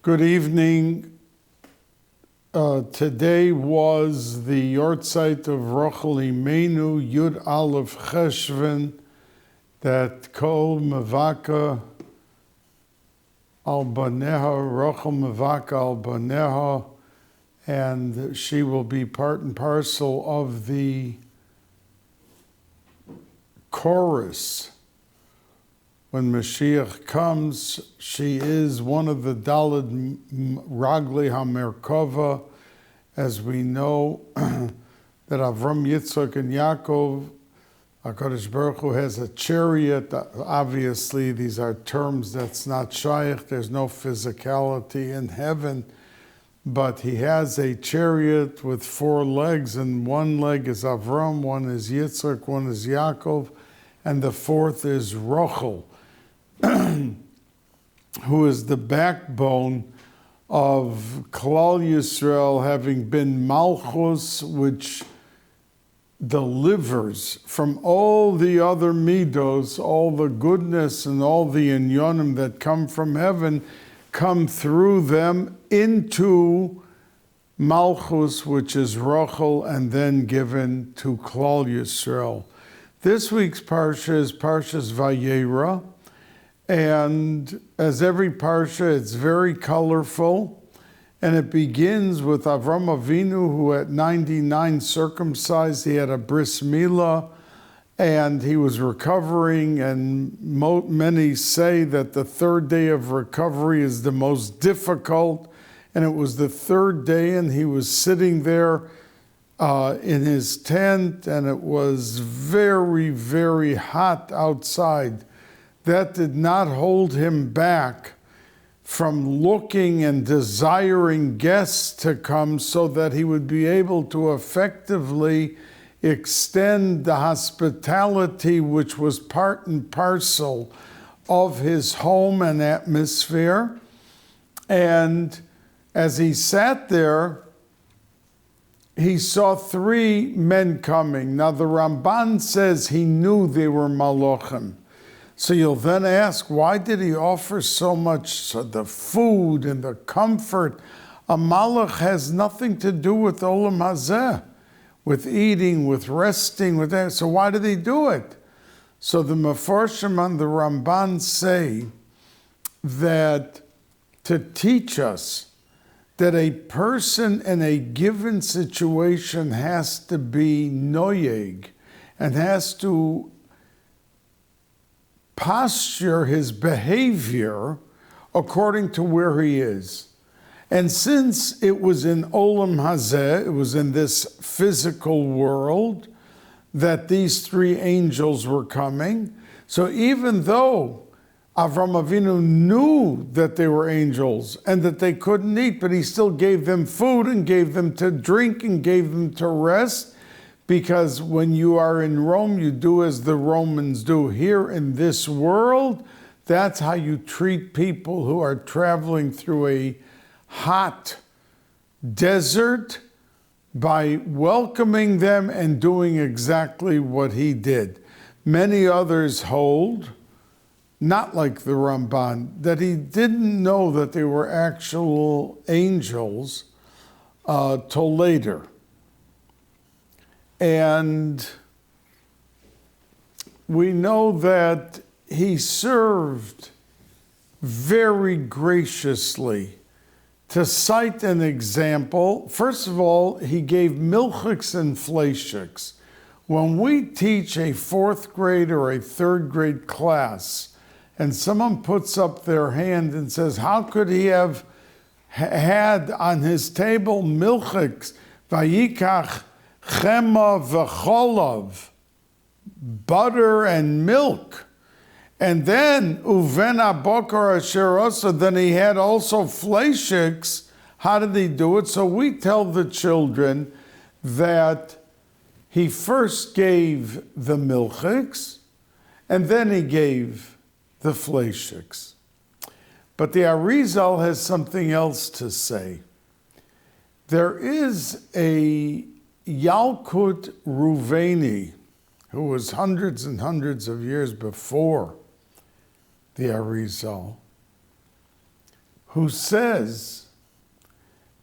Good evening. Today was the yahrzeit of Rachel Imenu, Yud Aleph Cheshvan, that Kol Mevaka al Baneha, Rachel Mevaka al Baneha, and she will be part and parcel of the chorus. When Mashiach comes, she is one of the Daled Ragli HaMerkava, as we know that Avram, Yitzchak, and Yaakov, HaKadosh Baruch Hu has a chariot. Obviously, these are terms that's not shaykh. There's no physicality in heaven, but he has a chariot with 4 legs, and one leg is Avram, one is Yitzchak, one is Yaakov, and the 4th is Rachel, who is the backbone of Klal Yisrael, having been Malchus, which delivers from all the other midos, all the goodness and all the inyonim that come from heaven, come through them into Malchus, which is Rachel, and then given to Klal Yisrael. This week's parsha is Parshas Vayeira. And as every parsha, it's very colorful, and it begins with Avram Avinu, who at 99 circumcised, he had a bris milah, and he was recovering, and many say that the 3rd day of recovery is the most difficult, and it was the 3rd day, and he was sitting there in his tent, and it was very, very hot outside. That did not hold him back from looking and desiring guests to come so that he would be able to effectively extend the hospitality which was part and parcel of his home and atmosphere. And as he sat there, he saw 3 men coming. Now the Ramban says he knew they were Malachim. So you'll then ask, why did he offer so much the food and the comfort? A malach has nothing to do with olam hazeh, with eating, with resting, with that. So why did he do it? So the Mefarshim and the Ramban say that to teach us that a person in a given situation has to be noyeg and has to posture his behavior according to where he is. And since it was in Olam Hazeh, it was in this physical world that these 3 angels were coming, so even though Avram Avinu knew that they were angels and that they couldn't eat, but he still gave them food and gave them to drink and gave them to rest, because when you are in Rome, you do as the Romans do. Here in this world, that's how you treat people who are traveling through a hot desert, by welcoming them and doing exactly what he did. Many others hold, not like the Ramban, that he didn't know that they were actual angels till later. And we know that he served very graciously. To cite an example, first of all, he gave milchiks and fleishiks. When we teach a 4th grade or a 3rd grade class, and someone puts up their hand and says, how could he have had on his table milchiks, vayikach chema v'cholav, butter and milk, and then uven abokar asher osa, then he had also fleishiks. How did he do it? So we tell the children that he first gave the milchiks, and then he gave the fleishiks. But the Arizal has something else to say. There is a Yalkut Ruveni, who was hundreds and hundreds of years before the Arizal, who says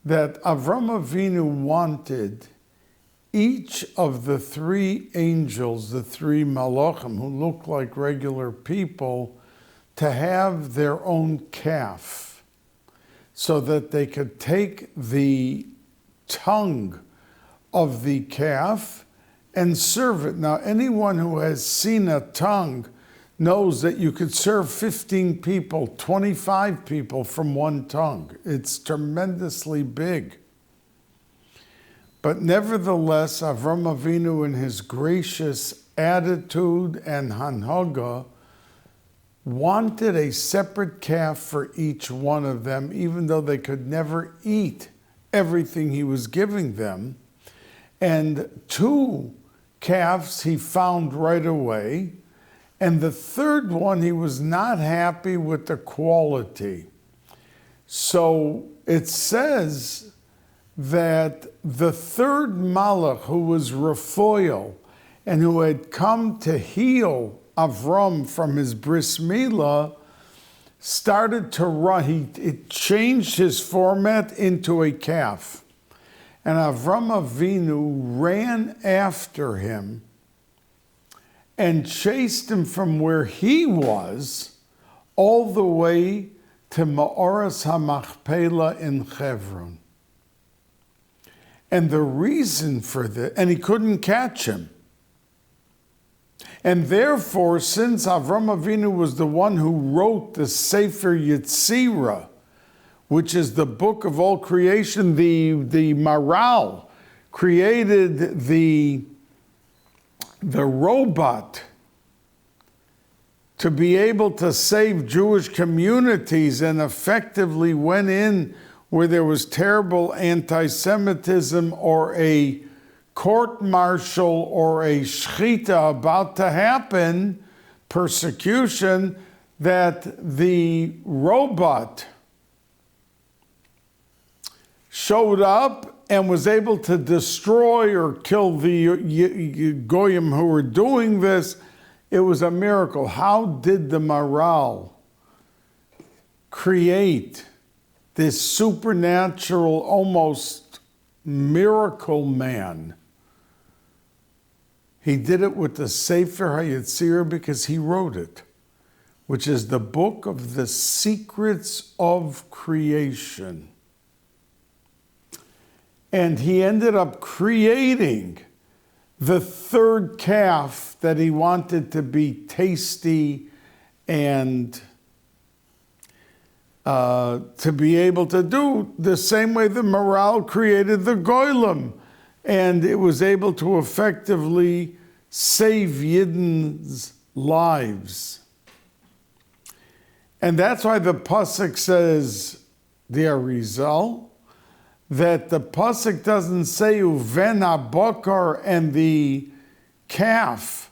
that Avram Avinu wanted each of the three angels, the three malachim, who look like regular people, to have their own calf, so that they could take the tongue of the calf and serve it. Now, anyone who has seen a tongue knows that you could serve 15 people, 25 people from one tongue. It's tremendously big. But nevertheless, Avram Avinu, in his gracious attitude and hanhaga, wanted a separate calf for each one of them, even though they could never eat everything he was giving them. And 2 calves he found right away. And the third one, he was not happy with the quality. So it says that the third malach, who was Raphael, and who had come to heal Avram from his bris milah, started to run. It changed his format into a calf. And Avram Avinu ran after him and chased him from where he was all the way to Ma'oras HaMachpelah in Hebron. And the reason for this, and he couldn't catch him. And therefore, since Avram Avinu was the one who wrote the Sefer Yetzirah, which is the book of all creation, the Maral created the robot to be able to save Jewish communities, and effectively went in where there was terrible anti-Semitism or a court-martial or a shechita about to happen, persecution, that the robot showed up and was able to destroy or kill the goyim who were doing this. It was a miracle. How did the Maral create this supernatural, almost miracle man? He did it with the Sefer HaYetzirah because he wrote it, which is the book of the secrets of creation. And he ended up creating the third calf that he wanted to be tasty and to be able to do the same way the Maral created the Goylem. And it was able to effectively save Yidden's lives. And that's why the Pasuk says, the Arizal, that the Pasuk doesn't say Uven HaBakar and the calf,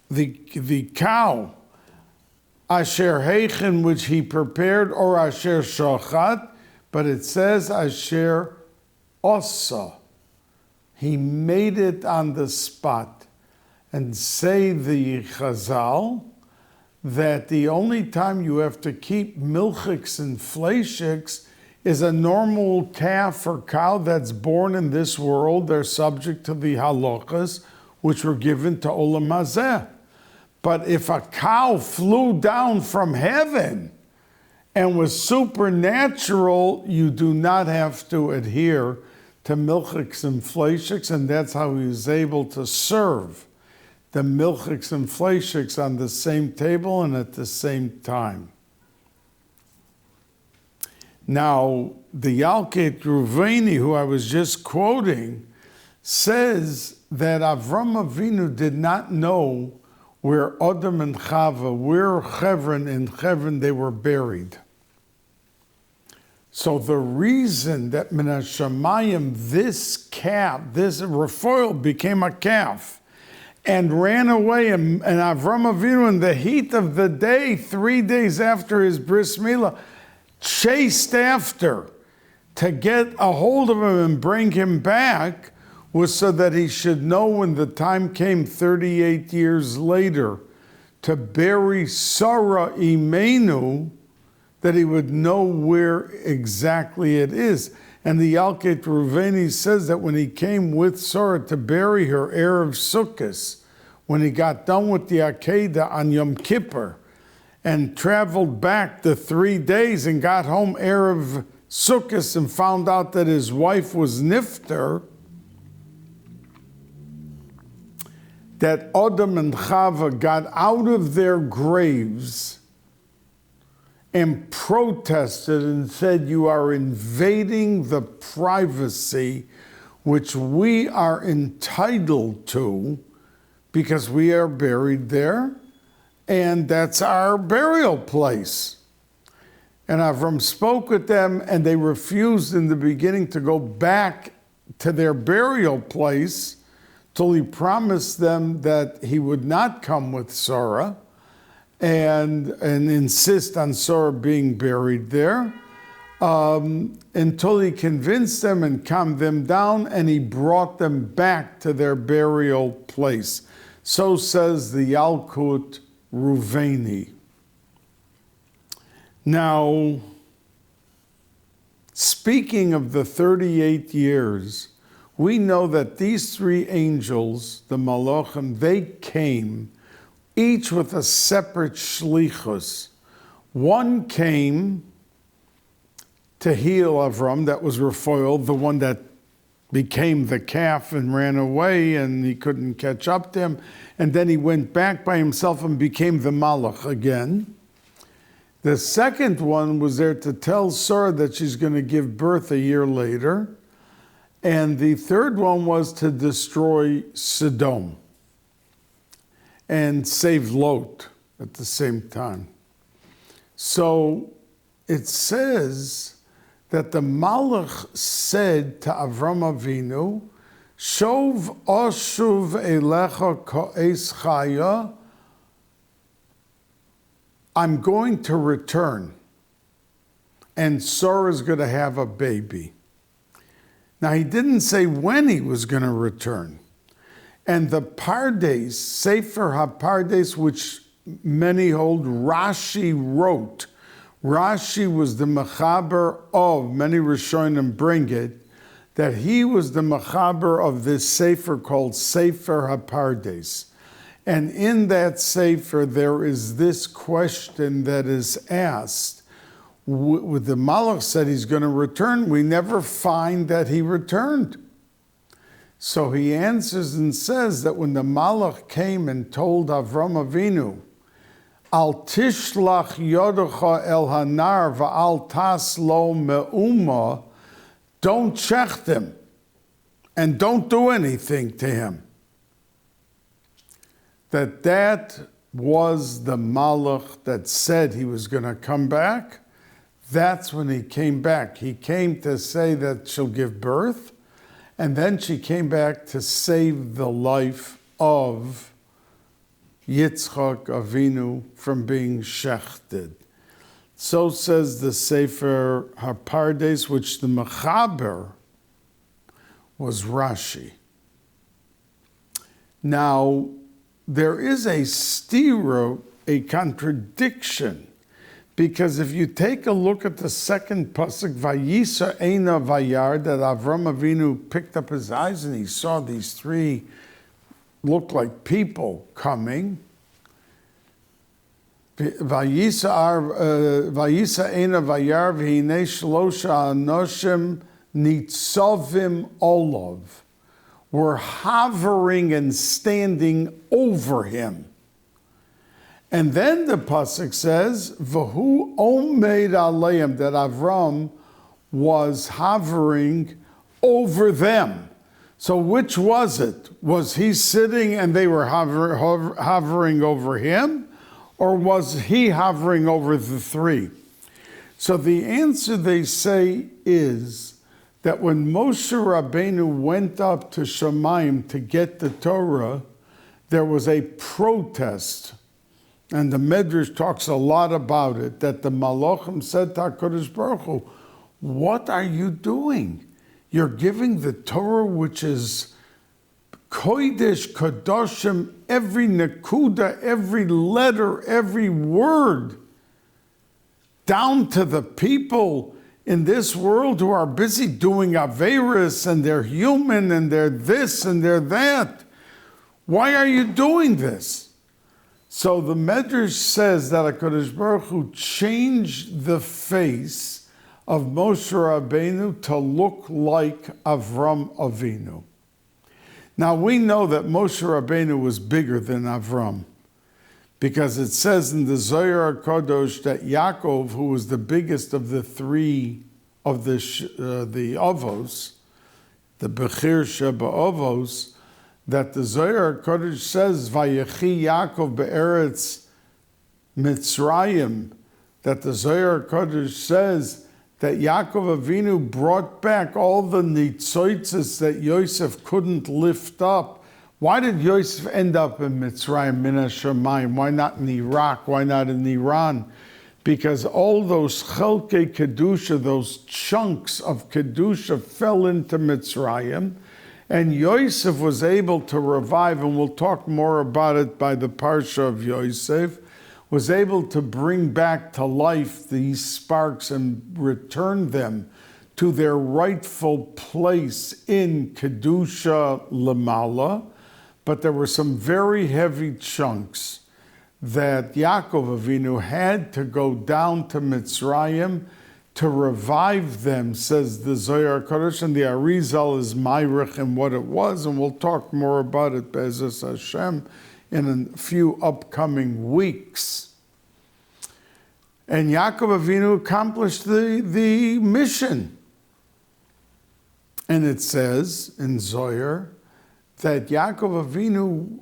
the cow, Asher Heichen, which he prepared, or Asher Shochat, but it says Asher Osa. He made it on the spot. And say the Chazal that the only time you have to keep milchiks and fleishiks is a normal calf or cow that's born in this world. They're subject to the halachas, which were given to Olam Hazeh. But if a cow flew down from heaven and was supernatural, you do not have to adhere to milchiks and fleishiks, and that's how he was able to serve the milchiks and fleishiks on the same table and at the same time. Now, the Yalkut Ruveni, who I was just quoting, says that Avram Avinu did not know where Adam and Chava, where Hebron, in Hebron they were buried. So the reason that Min HaShamayim, this calf, this Raphael became a calf and ran away, and Avram Avinu in the heat of the day, 3 days after his bris milah, chased after to get a hold of him and bring him back, was so that he should know when the time came 38 years later to bury Sarah Imenu, that he would know where exactly it is. And the Yalkut Reuveni says that when he came with Sarah to bury her Erev Sukkos, when he got done with the Akedah on Yom Kippur, and traveled back the 3 days and got home Erev Sukkos and found out that his wife was Nifter, that Adam and Chava got out of their graves and protested and said, "You are invading the privacy which we are entitled to because we are buried there, and that's our burial place." And Avram spoke with them, and they refused in the beginning to go back to their burial place till he promised them that he would not come with Sarah and insist on Sarah being buried there, until he convinced them and calmed them down, and he brought them back to their burial place. So says the Yalkut Reuveni. Now, speaking of the 38 years, we know that these three angels, the Malachim, they came, each with a separate shlichus. One came to heal Avram, that was Raphael, the one that became the calf and ran away and he couldn't catch up to him. And then he went back by himself and became the Malach again. The second one was there to tell Sarah that she's going to give birth a year later. And the third one was to destroy Sodom and save Lot at the same time. So it says that the Malach said to Avram Avinu, "Shov oshuv elecha ka'es chaya," I'm going to return, and Sarah's going to have a baby. Now, he didn't say when he was going to return. And the Pardes, Sefer HaPardes, which many hold, Rashi wrote. Rashi was the mechaber of, many Rishonim bring it, that he was the mechaber of this Sefer called Sefer HaPardes. And in that Sefer, there is this question that is asked. With the Malach said he's going to return, we never find that he returned. So he answers and says that when the Malach came and told Avram Avinu, "Al tishlach yodecha el hanar va'al tas lo me'uma," don't check them and don't do anything to him. That was the Malach that said he was going to come back. That's when he came back. He came to say that she'll give birth, and then she came back to save the life of Yitzchak Avinu from being shechted. So says the Sefer HaPardes, which the Mechaber was Rashi. Now, there is a stira, a contradiction, because if you take a look at the second pasuk, Vayisa Eina Vayar, that Avram Avinu picked up his eyes and he saw these three look like people coming. Vayisa Eina Vayar v'hinei shlosha anoshim nitzavim olav, were hovering and standing over him. And then the pasuk says, "V'hu omed aleim," that Avram was hovering over them. So which was it? Was he sitting and they were hovering over him? Or was he hovering over the three? So the answer, they say, is that when Moshe Rabbeinu went up to Shamayim to get the Torah, there was a protest. And the Medrash talks a lot about it, that the Malachim said to HaKadosh Baruch Hu, "What are you doing? You're giving the Torah, which is Kodesh, Kadoshim, every nekuda, every letter, every word. down to the people in this world who are busy doing Aveiros, and they're human, and they're this, and they're that. Why are you doing this? So the Medrash says that HaKadosh Baruch Hu changed the face of Moshe Rabbeinu to look like Avram Avinu. Now we know that Moshe Rabbeinu was bigger than Avram, because it says in the Zohar HaKadosh that Yaakov, who was the biggest of the three of the Avos, the Bechir Sheba Avos, that the Zohar HaKadosh says, Vayechi Yaakov be'eretz Mitzrayim, that the Zohar HaKadosh says that Yaakov Avinu brought back all the nitzoitzes that Yosef couldn't lift up. Why did Yosef end up in Mitzrayim, Min HaShamayim? Why not in Iraq? Why not in Iran? Because all those chelkei Kedusha, those chunks of Kedusha fell into Mitzrayim, and Yosef was able to revive, and we'll talk more about it by the Parsha of Yosef, was able to bring back to life these sparks and return them to their rightful place in Kedusha Lamala. But there were some very heavy chunks that Yaakov Avinu had to go down to Mitzrayim to revive them, says the Zohar HaKadosh, and the Arizal is Myrich and what it was, and we'll talk more about it, Be'ezus Hashem, in a few upcoming weeks. And Yaakov Avinu accomplished the mission. And it says in Zohar that Yaakov Avinu,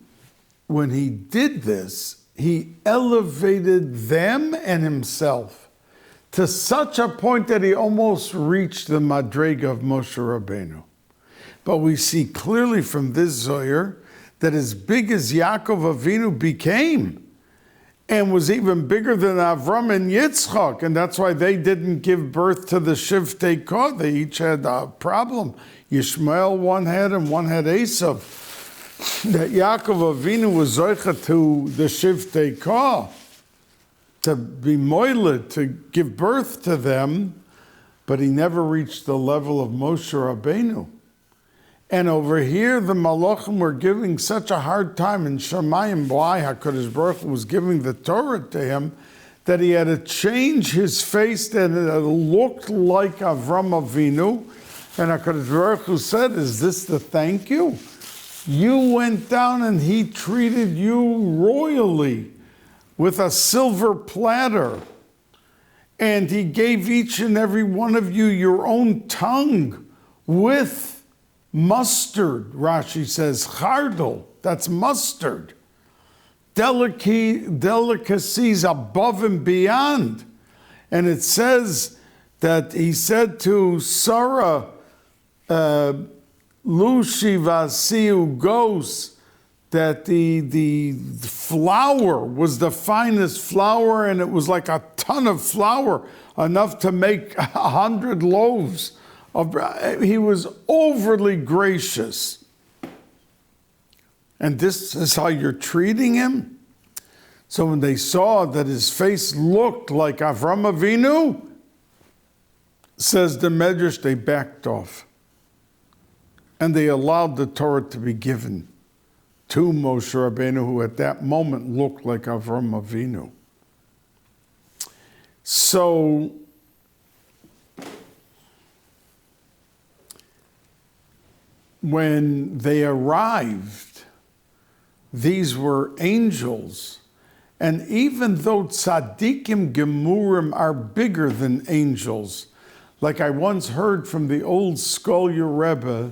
when he did this, he elevated them and himself to such a point that he almost reached the Madrega of Moshe Rabbeinu. But we see clearly from this Zohar that as big as Yaakov Avinu became, and was even bigger than Avram and Yitzchak, and that's why they didn't give birth to the Shivtei Kah. They each had a problem. Yishmael one had, and one had Esav. That Yaakov Avinu was zoicha to the Shivtei Kah, to be moiled, to give birth to them, but he never reached the level of Moshe Rabbeinu. And over here, the Malachim were giving such a hard time in Shamayim. Why? HaKadosh Baruch Hu was giving the Torah to him, that he had to change his face, that it looked like Avram Avinu. And HaKadosh Baruch Hu said, is this the thank you? You went down and he treated you royally with a silver platter. And he gave each and every one of you your own tongue with mustard. Rashi says, chardal, that's mustard. Delicacies above and beyond. And it says that he said to Sarah, Lushi Vasiu Gos, that the flour was the finest flour, and it was like a ton of flour, enough to make 100 loaves. He was overly gracious. And this is how you're treating him? So when they saw that his face looked like Avram Avinu, says the Medrash, they backed off. And they allowed the Torah to be given to Moshe Rabbeinu, who at that moment looked like Avram Avinu. So when they arrived, these were angels. And even though tzaddikim gemurim are bigger than angels, like I once heard from the old Scholar Rebbe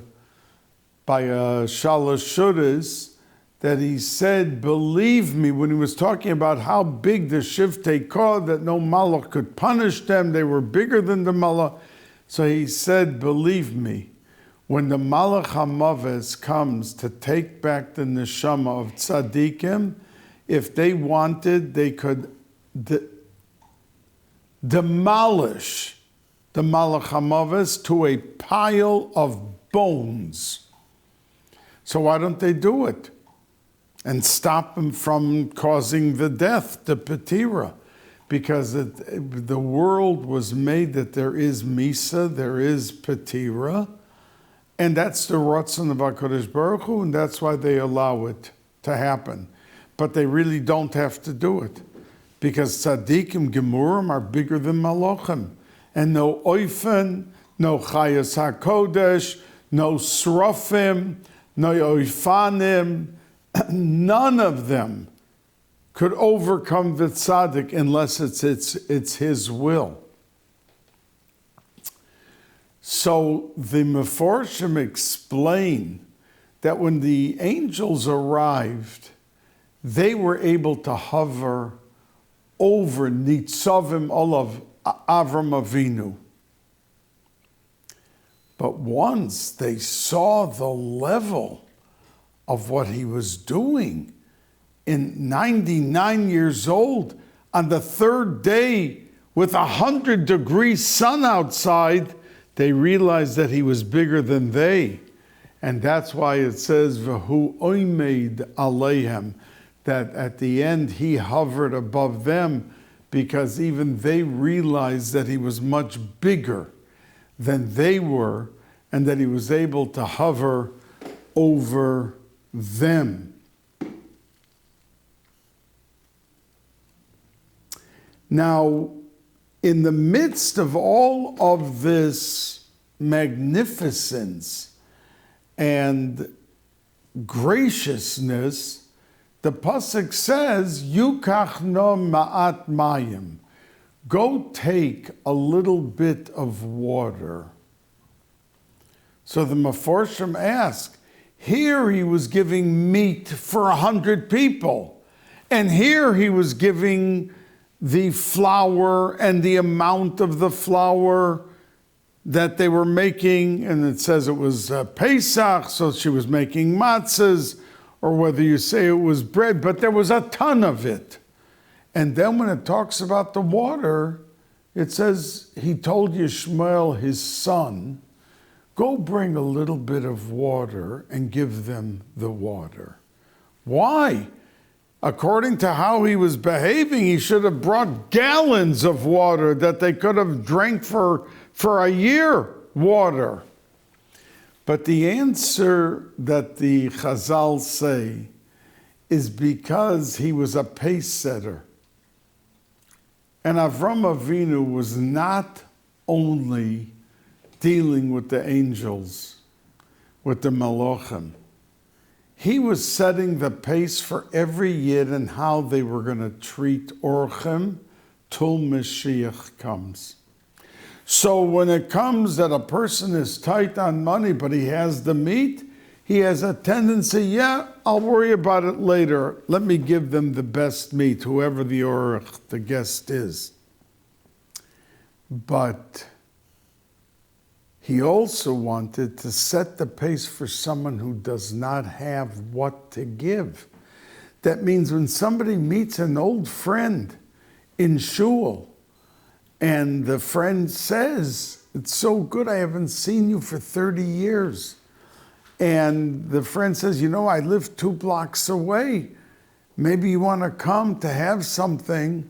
by Shalosh Shudas, that he said, believe me, when he was talking about how big the Shivtei Kah, that no malach could punish them, they were bigger than the malach. So he said, believe me, when the Malach HaMaves comes to take back the neshama of tzaddikim, if they wanted, they could demolish the Malach HaMaves to a pile of bones. So why don't they do it? And stop them from causing the death, the Petira. because the world was made that there is Misa, there is Petira, and that's the Ratzon of HaKadosh Baruch Hu, and that's why they allow it to happen. But they really don't have to do it, because Tzaddikim Gemurim are bigger than Malachim. And no Oifen, no Chayas HaKodesh, no Srofim, no Oifanim, none of them could overcome the tzaddik unless it's his will. So the Meforshim explain that when the angels arrived, they were able to hover over Nitzavim Olav Avram Avinu. But once they saw the level of what he was doing, in 99 years old, on the third day, with 100-degree sun outside, they realized that he was bigger than they. And that's why it says, V'hu oimed aleihem, that at the end he hovered above them, because even they realized that he was much bigger than they were, and that he was able to hover over them. Now, in the midst of all of this magnificence and graciousness, the pasuk says, "Yukach no ma'at mayim." Go take a little bit of water. So the Meforshim ask, here he was giving meat for 100 people, and here he was giving the flour and the amount of the flour that they were making, and it says it was Pesach, so she was making matzahs, or whether you say it was bread, but there was a ton of it. And then when it talks about the water, it says he told Yishmael, his son, go bring a little bit of water and give them the water. Why? According to how he was behaving, he should have brought gallons of water that they could have drank for a year, water. But the answer that the Chazal say is because he was a pace setter. And Avram Avinu was not only dealing with the angels, with the Malachim. He was setting the pace for every Yid and how they were going to treat Orchim till Mashiach comes. So when it comes that a person is tight on money, but he has the meat, he has a tendency, yeah, I'll worry about it later. Let me give them the best meat, whoever the Orach, the guest is. But he also wanted to set the pace for someone who does not have what to give. That means when somebody meets an old friend in shul, and the friend says, it's so good, I haven't seen you for 30 years. And the friend says, you know, I live 2 blocks away. Maybe you want to come to have something.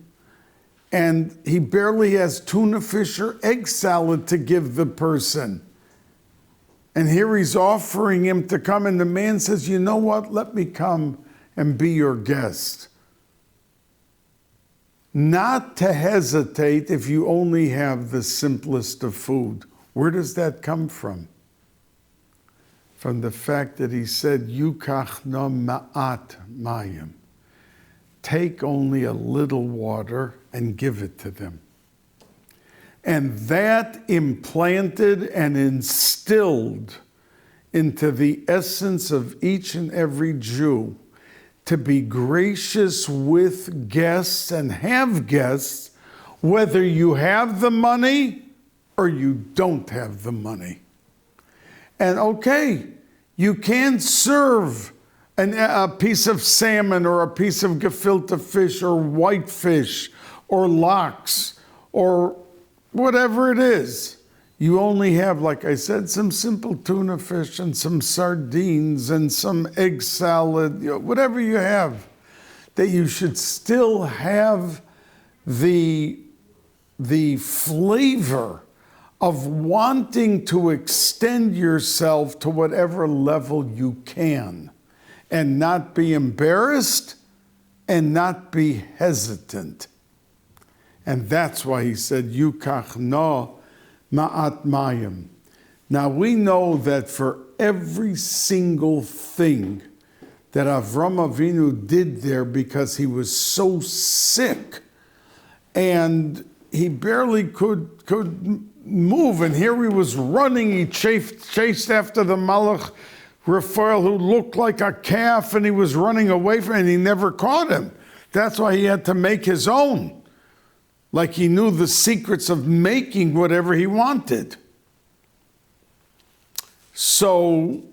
And he barely has tuna fish or egg salad to give the person. And here he's offering him to come, and the man says, you know what, let me come and be your guest. Not to hesitate if you only have the simplest of food. Where does that come from? From the fact that he said, Yukach no ma'at mayim. Take only a little water and give it to them. And that implanted and instilled into the essence of each and every Jew to be gracious with guests and have guests, whether you have the money or you don't have the money. And okay, you can serve a piece of salmon or a piece of gefilte fish or white fish or lox or whatever it is. You only have, like I said, some simple tuna fish and some sardines and some egg salad, whatever you have, that you should still have the flavor of wanting to extend yourself to whatever level you can and not be embarrassed and not be hesitant. And that's why he said, Yukach no ma'at mayim. Now we know that for every single thing that Avram Avinu did there, because he was so sick and he barely could move, and here he was running, he chased after the Malach Raphael, who looked like a calf, and he was running away from him, and he never caught him. That's why he had to make his own. Like he knew the secrets of making whatever he wanted. So,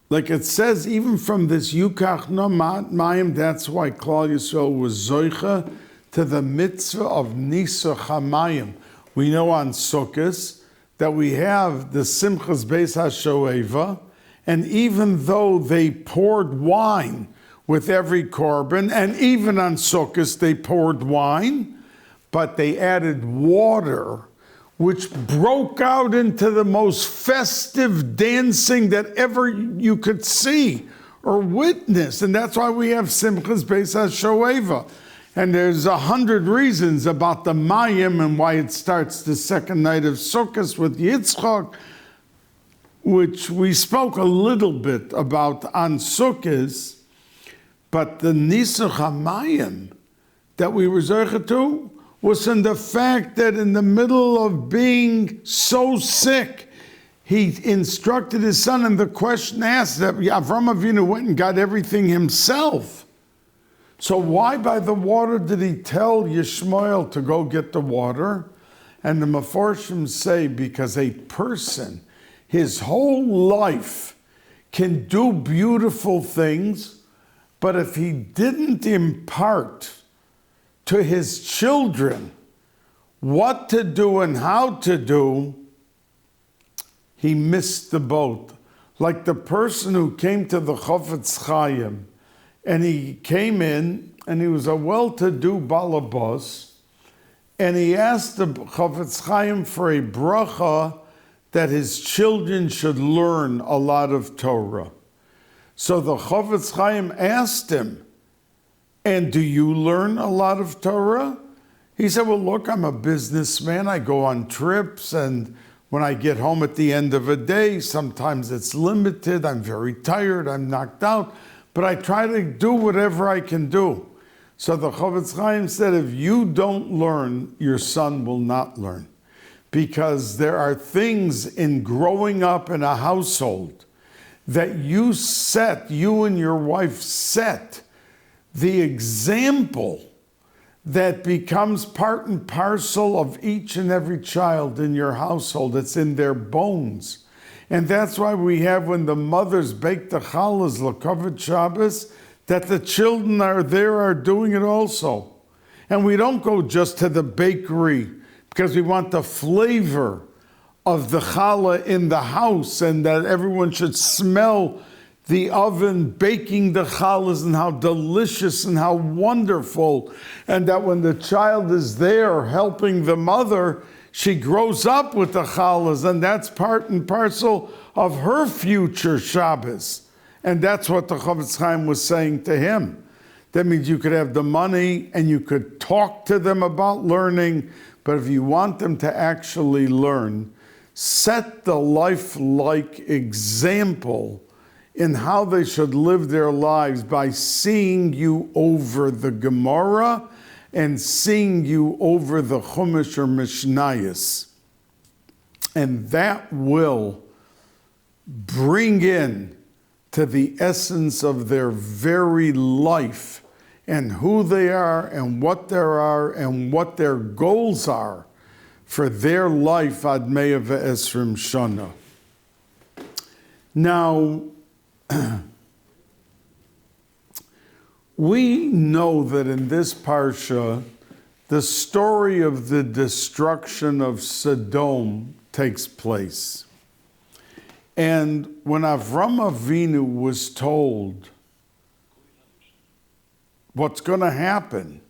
like it says, even from this Yukach no ma'at mayim, that's why Klal Yisrael was zoicha to the mitzvah of Nisuch HaMayim. We know on Sukkot that we have the Simchas Beis HaShoeva, and even though they poured wine with every korban, and even on Sukkot they poured wine, but they added water, which broke out into the most festive dancing that ever you could see or witness. And that's why we have Simchas Beis HaShoeva. And there's 100 reasons about the Mayim and why it starts the second night of Sukkot with Yitzchak, which we spoke a little bit about on Sukkot. But the Nisuch HaMayim that we were zeicha to was in the fact that in the middle of being so sick, he instructed his son, and the question asked that Avram Avinu went and got everything himself. So why by the water did he tell Yishmael to go get the water? And the Mefarshim say because a person, his whole life, can do beautiful things, but if he didn't impart to his children what to do and how to do, he missed the boat. Like the person who came to the Chofetz Chaim, and he came in, and he was a well-to-do balabas, and he asked the Chofetz Chaim for a bracha that his children should learn a lot of Torah. So the Chofetz Chaim asked him, and do you learn a lot of Torah? He said, well, look, I'm a businessman. I go on trips, and when I get home at the end of a day, sometimes it's limited. I'm very tired. I'm knocked out. But I try to do whatever I can do. So the Chofetz Chaim said, if you don't learn, your son will not learn. Because there are things in growing up in a household that you and your wife set the example that becomes part and parcel of each and every child in your household. It's in their bones. And that's why we have, when the mothers bake the challahs, l'kavod Shabbos, that the children are doing it also. And we don't go just to the bakery because we want the flavor of the challah in the house, and that everyone should smell the oven baking the challahs and how delicious and how wonderful. And that when the child is there helping the mother, she grows up with the challahs, and that's part and parcel of her future Shabbos. And that's what the Chofetz Chaim was saying to him. That means you could have the money and you could talk to them about learning, but if you want them to actually learn, set the life-like example in how they should live their lives by seeing you over the Gemara and seeing you over the Chumash or Mishnayos. And that will bring in to the essence of their very life and who they are and what their goals are for their life ad mea ve'esrim shana. Now, we know that in this parsha, the story of the destruction of Sodom takes place. And when Avram Avinu was told what's going to happen,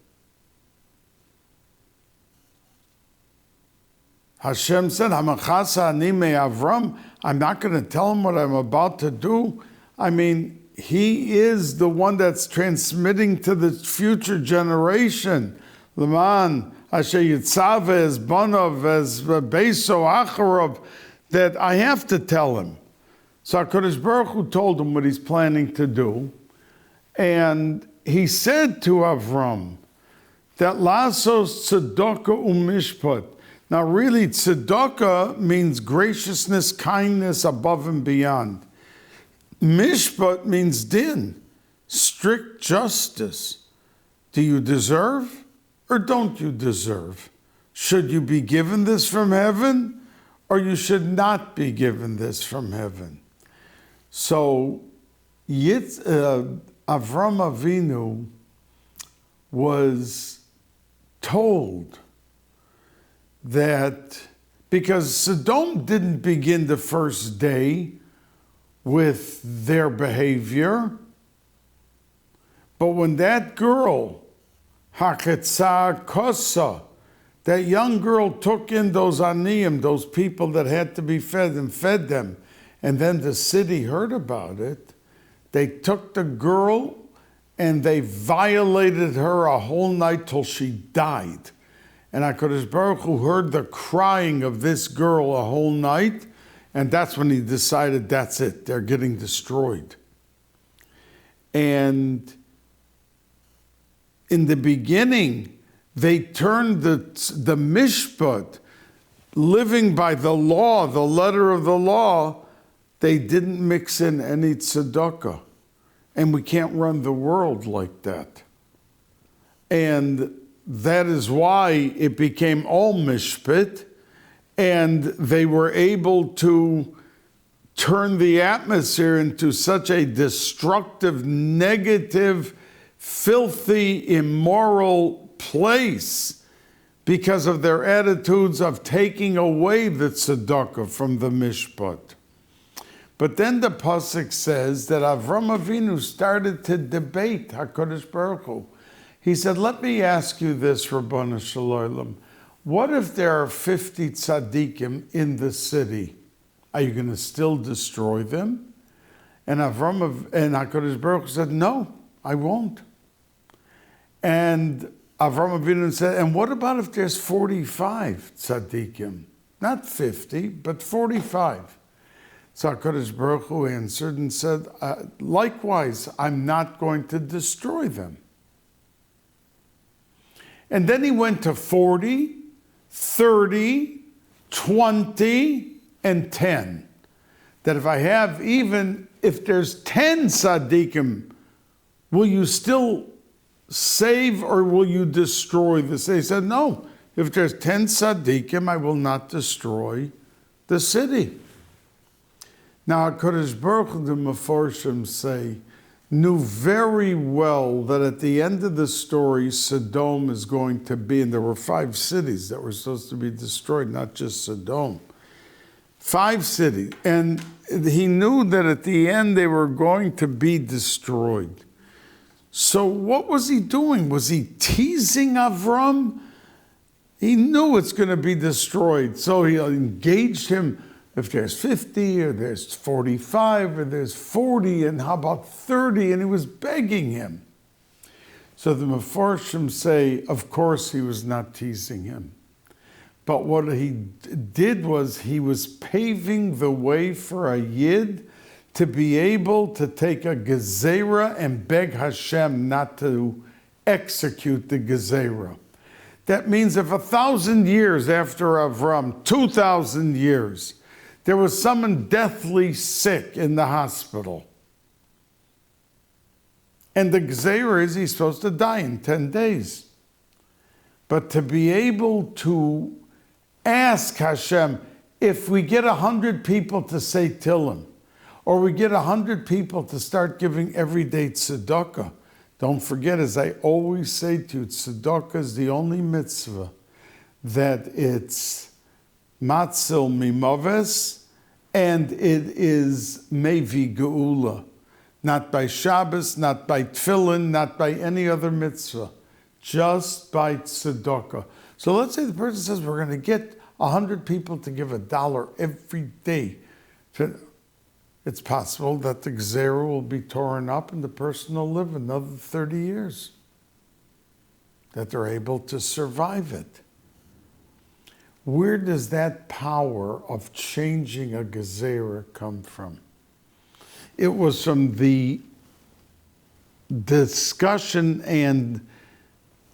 Hashem said, "Hamachasa ani Avram." I'm not going to tell him what I'm about to do. I mean, he is the one that's transmitting to the future generation. Leman asher yitzave as banov as beiso acharov, that I have to tell him. So HaKadosh Baruch Hu told him what he's planning to do, and he said to Avram that lasos tzedakah umishpat. Now, really, tzedakah means graciousness, kindness, above and beyond. Mishpat means din, strict justice. Do you deserve or don't you deserve? Should you be given this from heaven or you should not be given this from heaven? So, Avram Avinu was told that because Sodom didn't begin the first day with their behavior, but when that girl, Haketza Kosa, that young girl took in those aniyim, those people that had to be fed, and fed them, and then the city heard about it, they took the girl and they violated her a whole night till she died. And HaKadosh Baruch Hu heard the crying of this girl a whole night, and that's when he decided that's it, they're getting destroyed. And in the beginning, they turned the mishpat, living by the law, the letter of the law, they didn't mix in any tzedakah. And we can't run the world like that. And that is why it became all mishpat, and they were able to turn the atmosphere into such a destructive, negative, filthy, immoral place because of their attitudes of taking away the tzedakah from the mishpat. But then the pasuk says that Avram Avinu started to debate HaKadosh Baruch Hu. He said, let me ask you this, Rabbanu Shalom. What if there are 50 tzaddikim in the city? Are you going to still destroy them? And HaKadosh Baruch Hu said, no, I won't. And Avram Avinu said, and what about if there's 45 tzaddikim? Not 50, but 45. So HaKadosh Baruch Hu answered and said, likewise, I'm not going to destroy them. And then he went to 40, 30, 20, and 10. That if there's 10 tzaddikim, will you still save or will you destroy this? They said, no, if there's 10 tzaddikim, I will not destroy the city. Now, HaKadosh Baruch Hu, the Mefarshim say, knew very well that at the end of the story, Sodom is going to be, and there were 5 cities that were supposed to be destroyed, not just Sodom. 5 cities. And he knew that at the end they were going to be destroyed. So what was he doing? Was he teasing Avram? He knew it's going to be destroyed. So he engaged him. If there's 50 or there's 45 or there's 40 and how about 30? And he was begging him. So the Mefarshim say, of course he was not teasing him. But what he did was he was paving the way for a Yid to be able to take a gezerah and beg Hashem not to execute the gezerah. That means if 1,000 years after Avram, 2,000 years, there was someone deathly sick in the hospital. And the gezerah is he's supposed to die in 10 days. But to be able to ask Hashem, if we get 100 people to say Tillim, or we get 100 people to start giving everyday tzedakah, don't forget, as I always say to you, tzedakah is the only mitzvah that it's matzil mimaves, And it is Mevi Geula. Not by Shabbos, not by Tefillin, not by any other mitzvah. Just by tzedakah. So let's say the person says, we're going to get 100 people to give $1 every day. It's possible that the gzera will be torn up and the person will live another 30 years. That they're able to survive it. Where does that power of changing a gzera come from? It was from the discussion and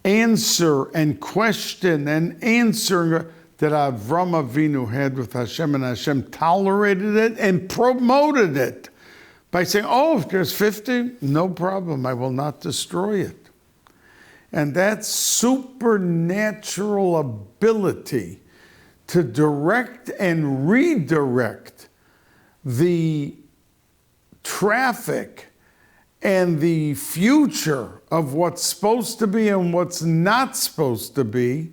answer and question and answer that Avram Avinu had with Hashem, and Hashem tolerated it and promoted it by saying, oh, if there's 50, no problem, I will not destroy it. And that supernatural ability to direct and redirect the traffic and the future of what's supposed to be and what's not supposed to be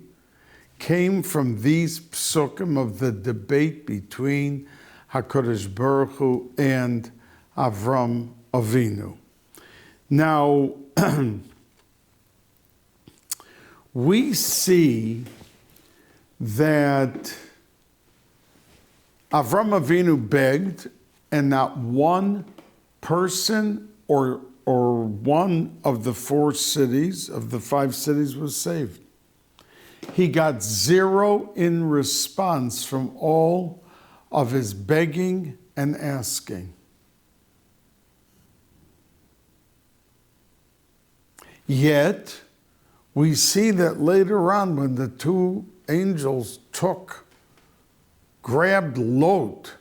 came from these psukim of the debate between HaKadosh Baruch Hu and Avram Avinu. Now, we see that Avram Avinu begged, and not one person or one of the 4 cities, of the 5 cities, was saved. He got 0 in response from all of his begging and asking. Yet, we see that later on when the 2 angels grabbed Lot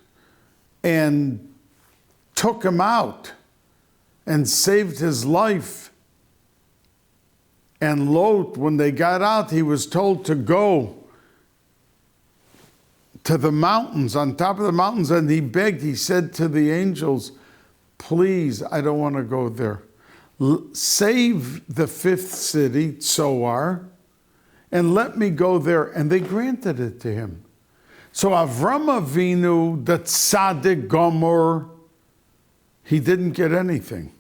and took him out and saved his life. And Lot, when they got out, he was told to go to the mountains, on top of the mountains, and he begged. He said to the angels, please, I don't want to go there. Save the 5th city, Tzoar, and let me go there. And they granted it to him. So Avram Avinu, the tzaddik gomer, he didn't get anything.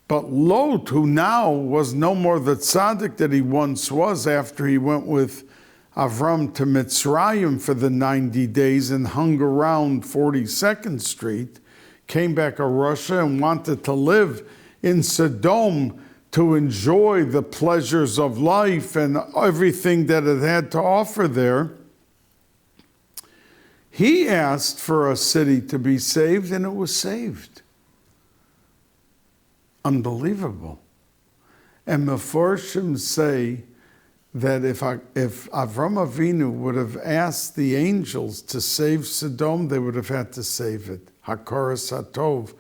But Lot, who now was no more the tzaddik that he once was after he went with Avram to Mitzrayim for the 90 days and hung around 42nd Street, came back to Russia and wanted to live in Sodom to enjoy the pleasures of life and everything that it had to offer there. He asked for a city to be saved, and it was saved. Unbelievable. And Meforshim say that if Avram Avinu would have asked the angels to save Sodom, they would have had to save it. Hakaras Hatov,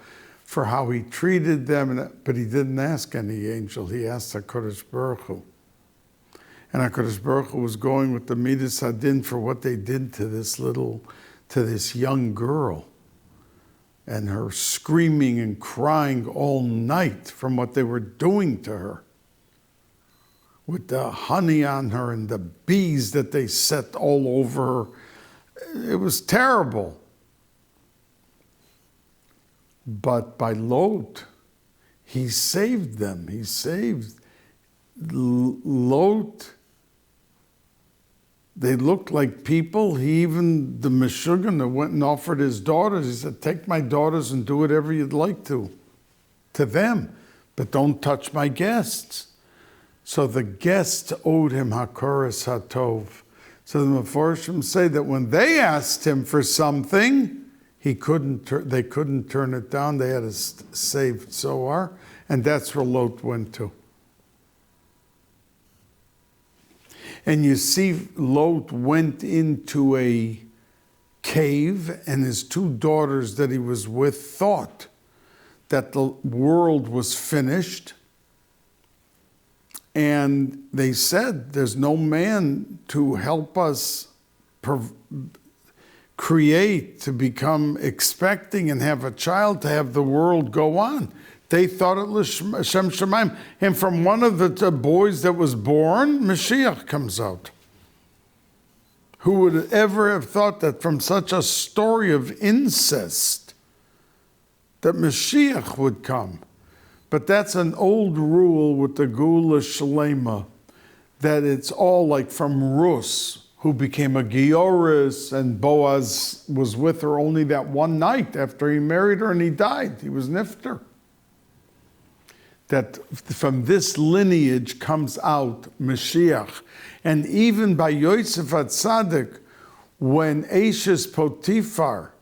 for how he treated them, but he didn't ask any angel. He asked HaKadosh Baruch Hu. And HaKadosh Baruch Hu was going with the Midas Hadin for what they did to this young girl. And her screaming and crying all night from what they were doing to her. With the honey on her and the bees that they set all over her. It was terrible. But by Lot, he saved them. He saved Lot. They looked like people. The Meshuggah that went and offered his daughters, he said, take my daughters and do whatever you'd like to them, but don't touch my guests. So the guests owed him Hakaras Hatov. So the Meforshim say that when they asked him for something, they couldn't turn it down. They had to save Tzoar, and that's where Lot went to. And you see, Lot went into a cave, and his 2 daughters that he was with thought that the world was finished. And they said, there's no man to help us create, to become expecting and have a child, to have the world go on. They thought it was Shem Shemaim. And from one of the boys that was born, Mashiach comes out. Who would ever have thought that from such a story of incest that Mashiach would come? But that's an old rule with the Geula Shlema, that it's all like from Rus, who became a Gioris, and Boaz was with her only that one night after he married her and he died. He was Nifter. That from this lineage comes out Mashiach. And even by Yosef HaTzadik, when Ashes Potiphar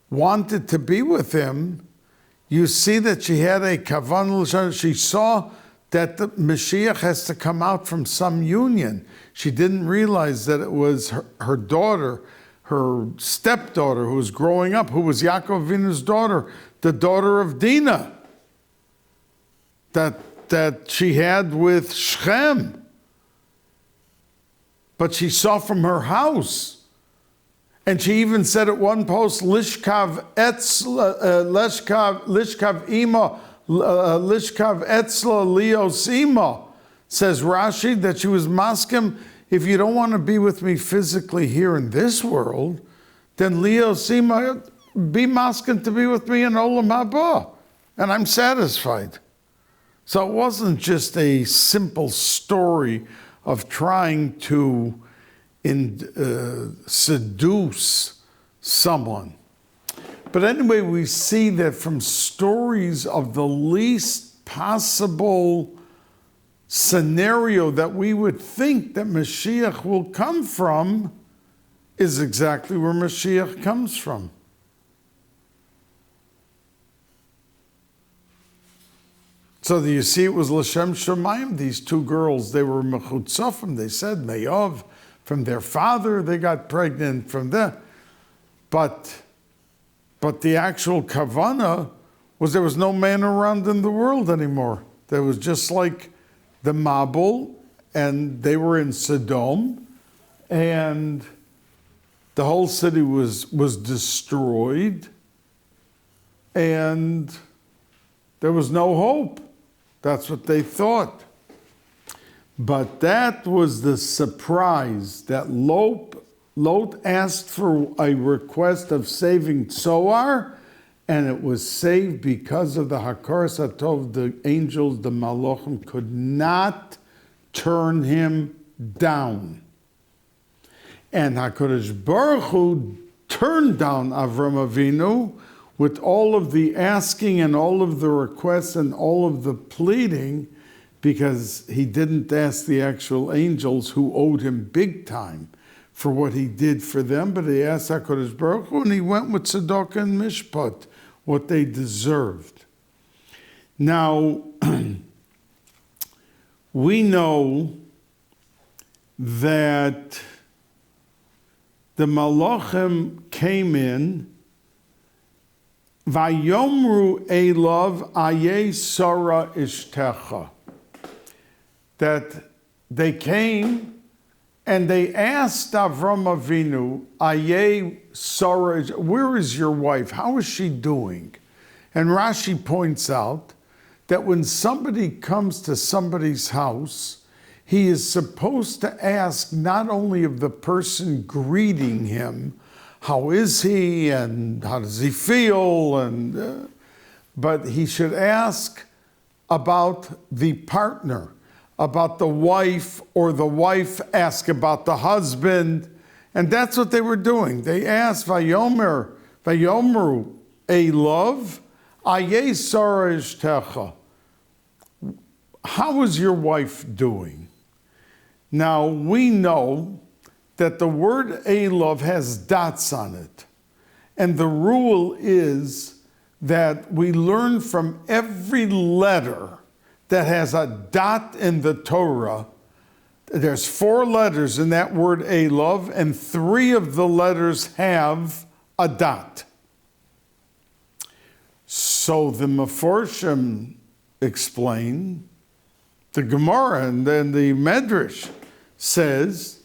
wanted to be with him, you see that she had a kavan. She saw that the Mashiach has to come out from some union. She didn't realize that it was her daughter, her stepdaughter, who was growing up, who was Yaakov Avinu's daughter, the daughter of Dinah, that she had with Shechem. But she saw from her house. And she even said at one post, Lishkav ima, Lishkav etzla lios ima, says Rashi, that she was maskim, if you don't want to be with me physically here in this world, then lios ima, be maskim to be with me in olam haba, and I'm satisfied. So it wasn't just a simple story of trying to seduce someone. But anyway, we see that from stories of the least possible scenario that we would think that Mashiach will come from is exactly where Mashiach comes from. So you see, it was L'Shem Shemayim. These two girls, they were mechutzofim. They said Me'ov. From their father, they got pregnant from there. But the actual kavana was there was no man around in the world anymore. There was just like the Mabul, and they were in Sodom, and the whole city was destroyed, and there was no hope. That's what they thought. But that was the surprise, that Lot asked for a request of saving Tzoar, and it was saved because of the Hakaras Hatov. The angels, the Malachim, could not turn him down. And HaKadosh Baruch Hu turned down Avram Avinu with all of the asking and all of the requests and all of the pleading, because he didn't ask the actual angels, who owed him big time for what he did for them, but he asked HaKadosh Baruch Hu, and he went with Tzedakah and Mishpat, what they deserved. Now, we know that the Malachim came in, Vayomru Elav Aye Sarah Ishtecha, that they came and they asked Avram Avinu, Aye Sarah, where is your wife? How is she doing? And Rashi points out that when somebody comes to somebody's house, he is supposed to ask not only of the person greeting him, how is he and how does he feel, but he should ask about the partner, about the wife, or the wife ask about the husband. And that's what they were doing. They asked, Vayomru Elav, Aye Sarah Ishtecha, how is your wife doing? Now, we know that the word Elav has dots on it. And the rule is that we learn from every letter that has a dot in the Torah. There's 4 letters in that word Elav, and 3 of the letters have a dot. So the Meforshim explain, the Gemara and then the Medrash says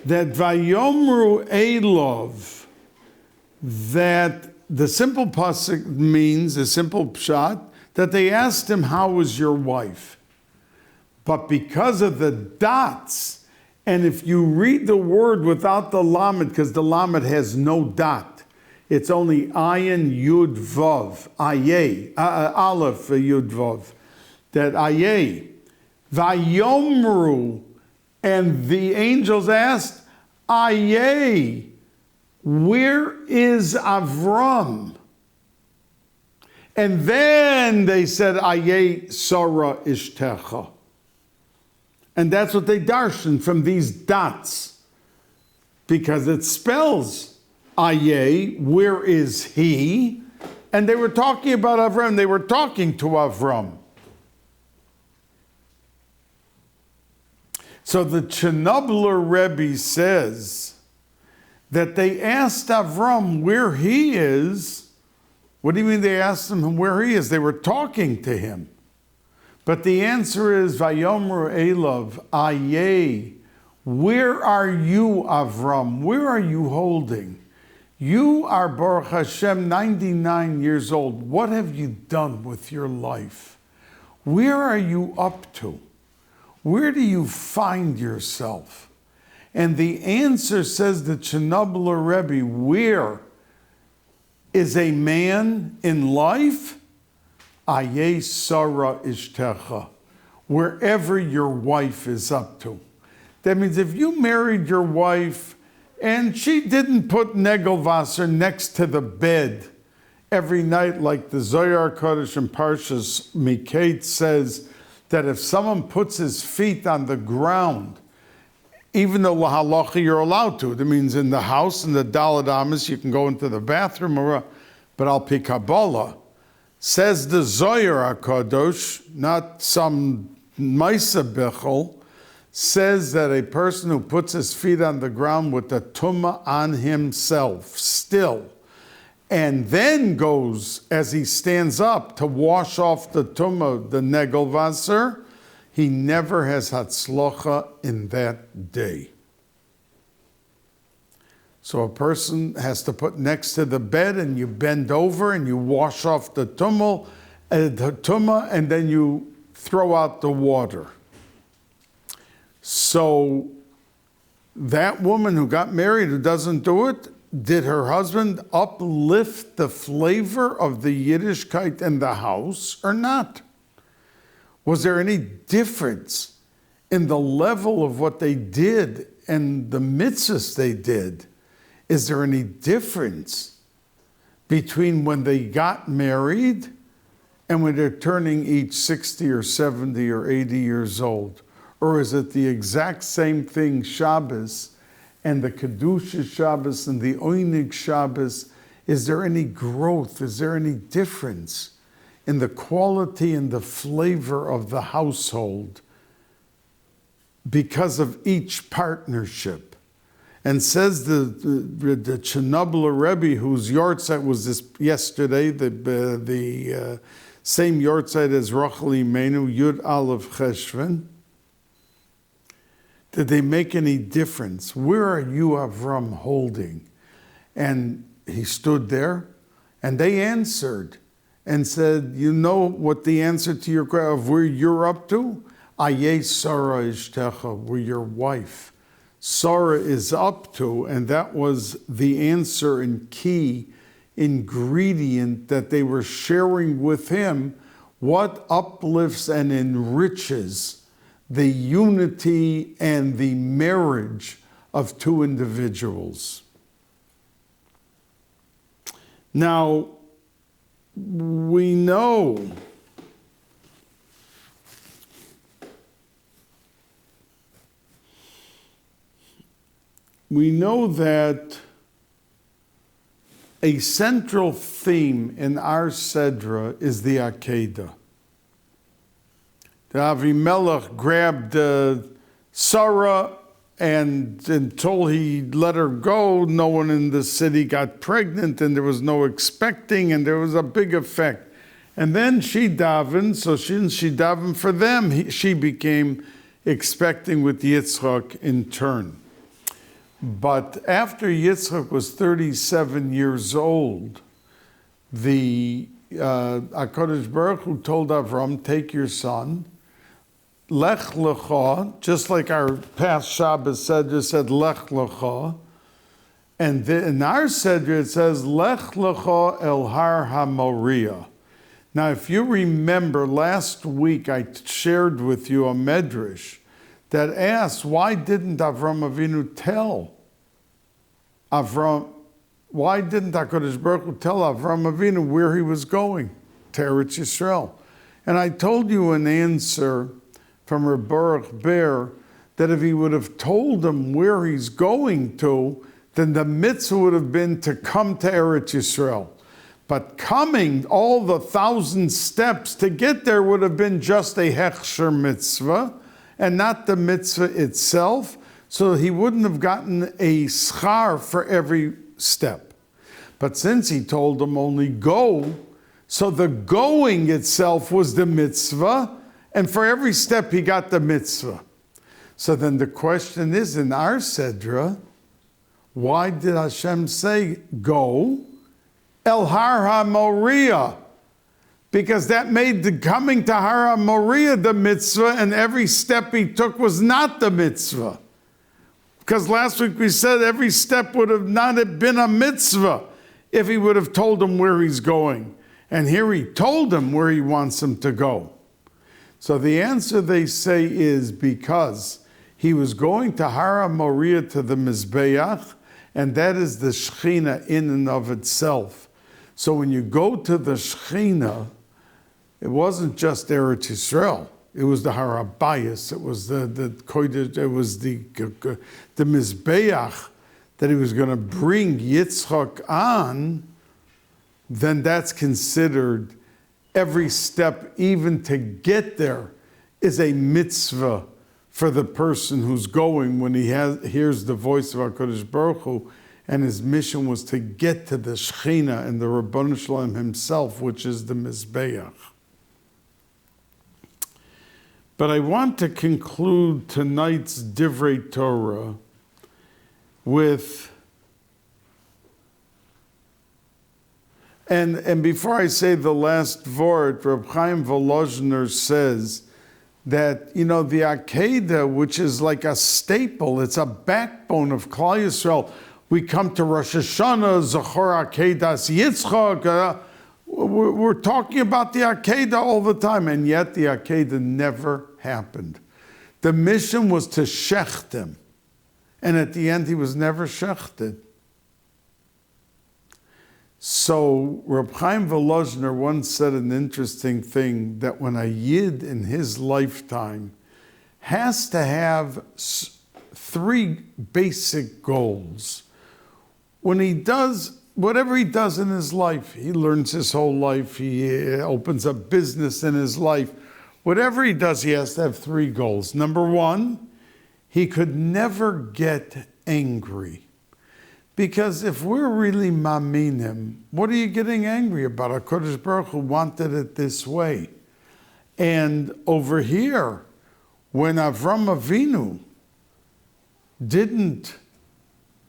that Vayomru Elav, that the simple pasuk means, a simple pshat, that they asked him, how was your wife? But because of the dots And if you read the word without the lamed, because the lamed has no dot, it's only ayin yud vav, ayeh, aleph yud vav, that ayeh, vayomru, and the angels asked, ayeh, where is Avram? And then they said, ayeh Sarah ishtecha. And that's what they darshan from these dots, because it spells ayeh, where is he? And they were talking about Avram, they were talking to Avram. So the Chernobyl Rebbe says that they asked Avram where he is. What do you mean they asked him where he is? They were talking to him. But the answer is, Vayomru Elav, ayeh, where are you, Avram? Where are you holding? You are, Baruch Hashem, 99 years old. What have you done with your life? Where are you up to? Where do you find yourself? And the answer, says the Chernobyl Rebbe, where is a man in life? Ayeh Sarah ishtecha, wherever your wife is up to. That means if you married your wife and she didn't put Negelwasser next to the bed every night, like the Zohar Kodesh and Parshas Miketz says, that if someone puts his feet on the ground, even though lahalacha you're allowed to, that means in the house, in the Daled Amos, you can go into the bathroom, but al pi Kabbalah, says the Zohar HaKadosh, not some Maisa Bechel, says that a person who puts his feet on the ground with the tumah on himself, still, and then goes, as he stands up, to wash off the tumah, the Negelwasser, he never has hatzlocha in that day. So a person has to put next to the bed, and you bend over and you wash off the tumah, and then you throw out the water. So that woman who got married, who doesn't do it, did her husband uplift the flavor of the Yiddishkeit in the house or not? Was there any difference in the level of what they did and the mitzvahs they did? Is there any difference between when they got married and when they're turning each 60 or 70 or 80 years old? Or is it the exact same thing, Shabbos, and the Kedusha Shabbos and the Oinig Shabbos? Is there any growth? Is there any difference in the quality and the flavor of the household because of each partnership? And says the Chernobyl Rebbe, whose yortzeit was this yesterday, the same yortzeit as Rachel Imenu, Yud Aleph Cheshvan. Did they make any difference? Where are you, Avram, holding? And he stood there, and they answered and said, you know what the answer to your question of where you're up to? Ayeh Sarah ishtecha, where your wife Sarah is up to, and that was the answer and key ingredient that they were sharing with him, what uplifts and enriches the unity and the marriage of two individuals. Now, we know that a central theme in our Sedra is the Akedah. The Avimelech grabbed Sarah, and until he let her go, no one in the city got pregnant, and there was no expecting, and there was a big effect. And then she davened, so since she davened for them, she became expecting with Yitzchak in turn. But after Yitzchak was 37 years old, the HaKadosh Baruch Hu told Avram, take your son, Lech Lecha, just like our past Shabbos Seder said Lech Lecha, and in our Seder it says Lech Lecha El Har HaMoriah. Now, if you remember, last week I shared with you a medrash that asked, why didn't Avram Avinu tell Avram, why didn't HaKadosh Baruch Hu tell Avram Avinu where he was going? To Eretz Yisrael. And I told you an answer from Reb Baruch Ber that if he would have told him where he's going to, then the mitzvah would have been to come to Eretz Yisrael. But coming all the 1,000 steps to get there would have been just a hechsher mitzvah and not the mitzvah itself, so he wouldn't have gotten a schar for every step. But since he told him only go, so the going itself was the mitzvah, and for every step he got the mitzvah. So then the question is, in our Sedra, why did Hashem say go? El Har HaMoriah. Because that made the coming to Har HaMoriah the mitzvah, and every step he took was not the mitzvah. Because last week we said every step would have not have been a mitzvah if he would have told him where he's going. And here he told him where he wants him to go. So the answer, they say, is because he was going to Har HaMoriah, to the Mizbeach, and that is the Shechina in and of itself. So when you go to the Shechina, it wasn't just Eretz Yisrael. It was the Har HaBayis. It was the Kodesh. It was the Mizbeach that he was going to bring Yitzchak on. Then that's considered every step, even to get there, is a mitzvah for the person who's going when he hears the voice of HaKadosh Baruch Hu, and his mission was to get to the Shechina and the Rabbanu Shalom himself, which is the Mizbeach. But I want to conclude tonight's Divrei Torah with, and before I say the last word, Reb Chaim Volozhner says that, the Akedah, which is like a staple, it's a backbone of Klal Yisrael. We come to Rosh Hashanah, Zachor Akedas Yitzchak. We're talking about the Akedah all the time, and yet the Akedah never happened. The mission was to shecht him, and at the end he was never shechted. So Reb Chaim Volozhner once said an interesting thing, that when a Yid in his lifetime has to have 3 basic goals, when he does whatever he does in his life, he learns his whole life, he opens a business in his life, whatever he does, he has to have 3 goals. Number 1, he could never get angry. Because if we're really maminim, what are you getting angry about? HaKadosh Baruch Hu wanted it this way. And over here, when Avram Avinu didn't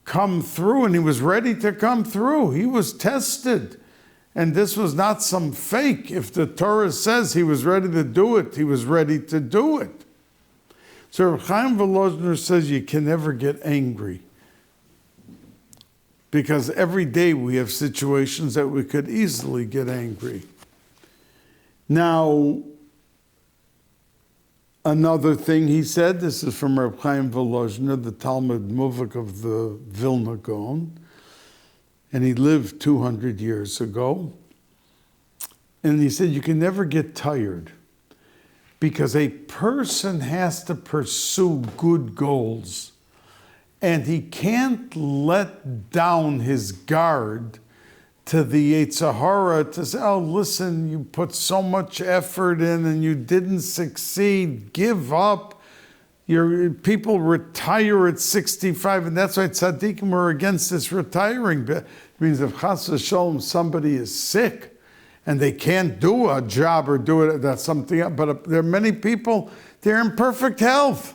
come through, and he was ready to come through, he was tested. And this was not some fake. If the Torah says he was ready to do it, he was ready to do it. So Reb Chaim Volozhner says you can never get angry, because every day we have situations that we could easily get angry. Now, another thing he said, this is from Reb Chaim Volozhner, the Talmud Muvak of the Vilna Gaon, and he lived 200 years ago. And he said, you can never get tired, because a person has to pursue good goals, and he can't let down his guard to the Yetzer Hara to say, oh, listen, you put so much effort in and you didn't succeed, give up. Your people retire at 65, and that's why tzaddikim are against this retiring. It means if chas v'sholom somebody is sick and they can't do a job or do it, that's something else. But there are many people, they're in perfect health.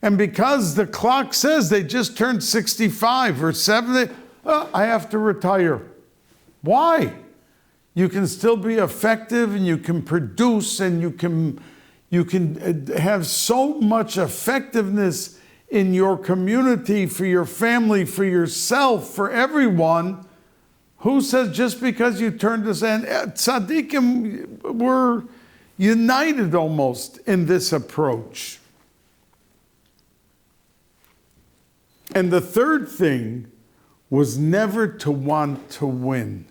And because the clock says they just turned 65 or 70, I have to retire. Why? You can still be effective, and you can produce, and you can You can have so much effectiveness in your community, for your family, for yourself, for everyone. Who says just because you turn to Zen? Tzaddikim were united almost in this approach. And the third thing was never to want to win.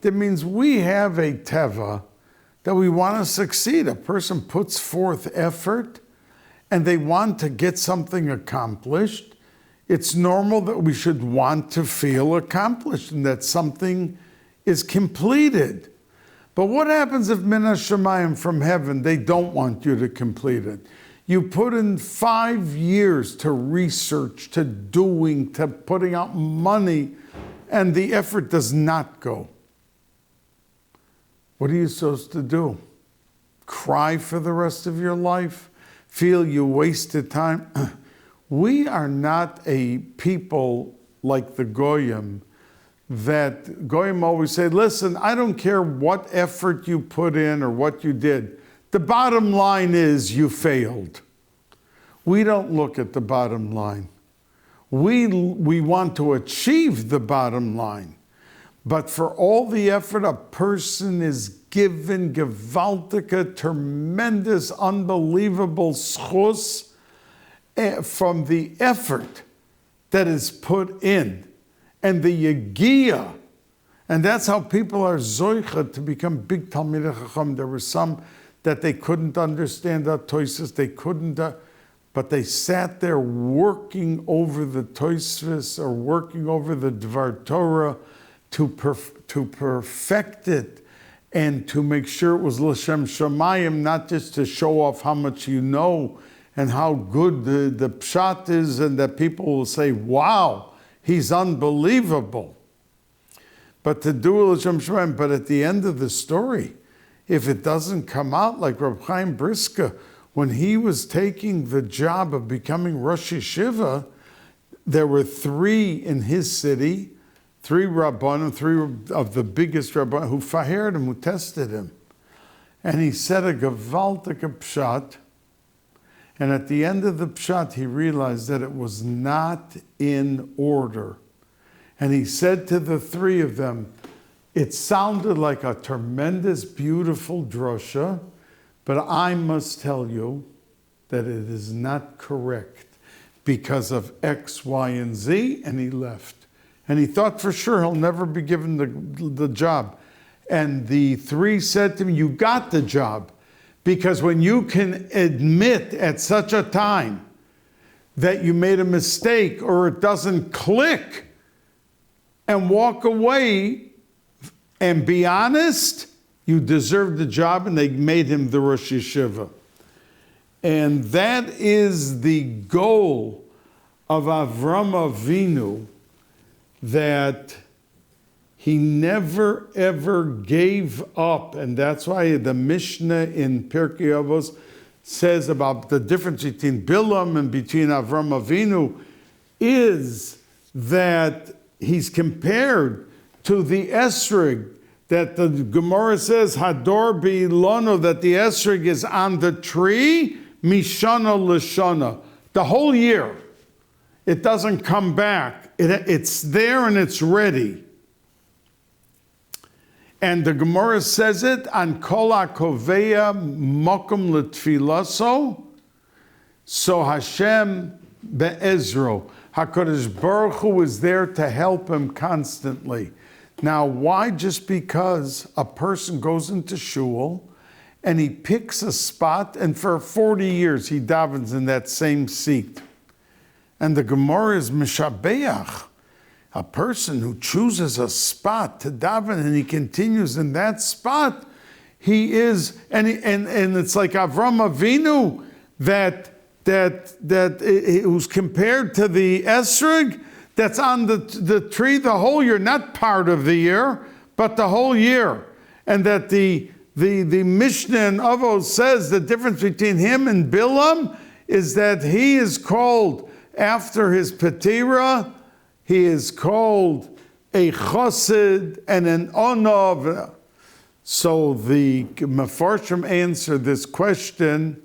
That means we have a teva that we want to succeed. A person puts forth effort and they want to get something accomplished. It's normal that we should want to feel accomplished and that something is completed. But what happens if min hashamayim, from heaven, they don't want you to complete it? You put in 5 years to research, to doing, to putting out money, and the effort does not go. What are you supposed to do? Cry for the rest of your life? Feel you wasted time? We are not a people like the Goyim, that Goyim always say, listen, I don't care what effort you put in or what you did. The bottom line is you failed. We don't look at the bottom line. We want to achieve the bottom line. But for all the effort a person is given, gewaltige, tremendous, unbelievable schus from the effort that is put in and the yagiyah. And that's how people are zoicha to become big Talmidei Chacham. There were some that they couldn't understand the Toisvos, they couldn't, but they sat there working over the Toisvos or working over the Dvar Torah to perfect it and to make sure it was L'Shem Shamayim, not just to show off how much you know and how good the pshat is, and that people will say, wow, he's unbelievable. But to do L'Shem Shamayim, but at the end of the story, if it doesn't come out like Reb Chaim Briska, when he was taking the job of becoming Rosh Yeshiva, there were 3 in his city, 3 Rabbanim, 3 of the biggest Rabbanim, who fired him, who tested him. And he said a gewaltige pshat, and at the end of the pshat, he realized that it was not in order. And he said to the 3 of them, it sounded like a tremendous, beautiful drosha, but I must tell you that it is not correct because of X, Y, and Z, and he left. And he thought for sure he'll never be given the job. And the 3 said to him, you got the job, because when you can admit at such a time that you made a mistake or it doesn't click and walk away and be honest, you deserve the job, and they made him the Rosh Yeshiva. And that is the goal of Avram Avinu, that he never ever gave up. And that's why the Mishnah in Pirkei Avos says about the difference between Bilam and between Avram Avinu is that he's compared to the esrog, that the Gemara says, Hador bi'lono, that the esrog is on the tree, mishana l'shana, the whole year. It doesn't come back. It's there and it's ready. And the Gemara says it, on kol ha'koveya mokum l'tfilaso, so Hashem be'ezro. HaKadosh Baruch Hu is there to help him constantly. Now, why just because a person goes into shul and he picks a spot and for 40 years he davens in that same seat? And the Gemara is mishabeach. A person who chooses a spot to daven and he continues in that spot, he is, and it's like Avram Avinu that who's compared to the esrog that's on the tree the whole year, not part of the year, but the whole year. And that the Mishnah in Avos says the difference between him and Bilam is that he is called, after his Petira, he is called a chassid and an onov. So the Mefarshim answer this question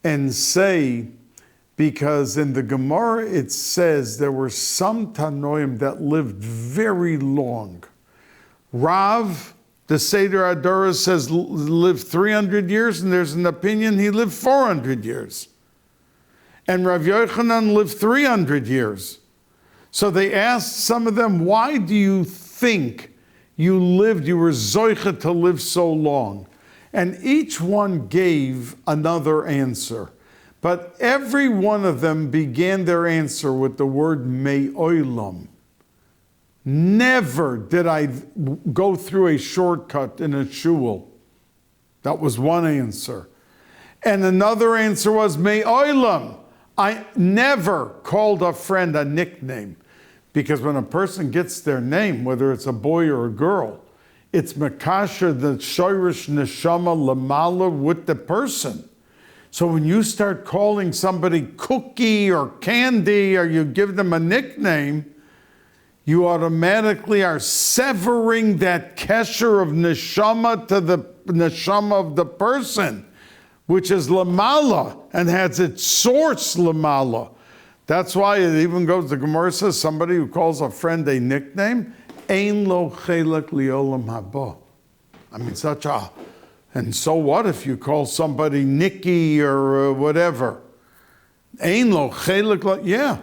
and say, because in the Gemara it says there were some Tanoim that lived very long. Rav, the Seder Adora, says lived 300 years, and there's an opinion he lived 400 years. And Rav Yochanan lived 300 years. So they asked some of them, why do you think you were zoicha to live so long? And each one gave another answer. But every one of them began their answer with the word me'olam. Never did I go through a shortcut in a shul. That was one answer. And another answer was me'olam. I never called a friend a nickname. Because when a person gets their name, whether it's a boy or a girl, it's makasher, the shoirish neshama lamala with the person. So when you start calling somebody cookie or candy, or you give them a nickname, you automatically are severing that kesher of neshama to the neshama of the person, which is lamala and has its source lamala. That's why it even goes, the Gemara says, somebody who calls a friend a nickname, ein lo chelek liolam haba. I mean, and so what if you call somebody Nikki or whatever? Ein lo chelek, yeah,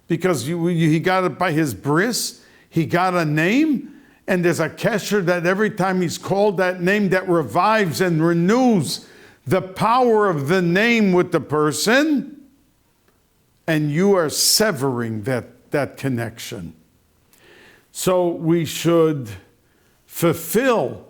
because he got it by his bris, he got a name, and there's a kesher that every time he's called that name, that revives and renews the power of the name with the person. And you are severing that connection. So we should fulfill.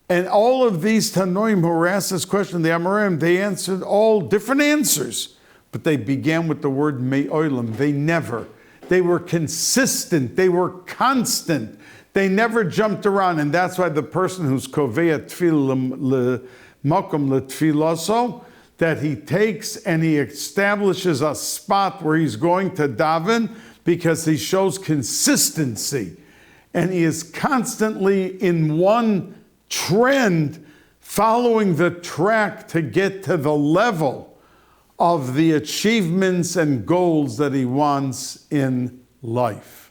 And all of these Tanoim who were asked this question, the Amoraim, they answered all different answers. But they began with the word me'olam. They were consistent. They were constant. They never jumped around. And that's why the person who's kovea tefillah makom letfilaso, that he takes and he establishes a spot where he's going to daven, because he shows consistency. And he is constantly in one trend, following the track to get to the level of the achievements and goals that he wants in life.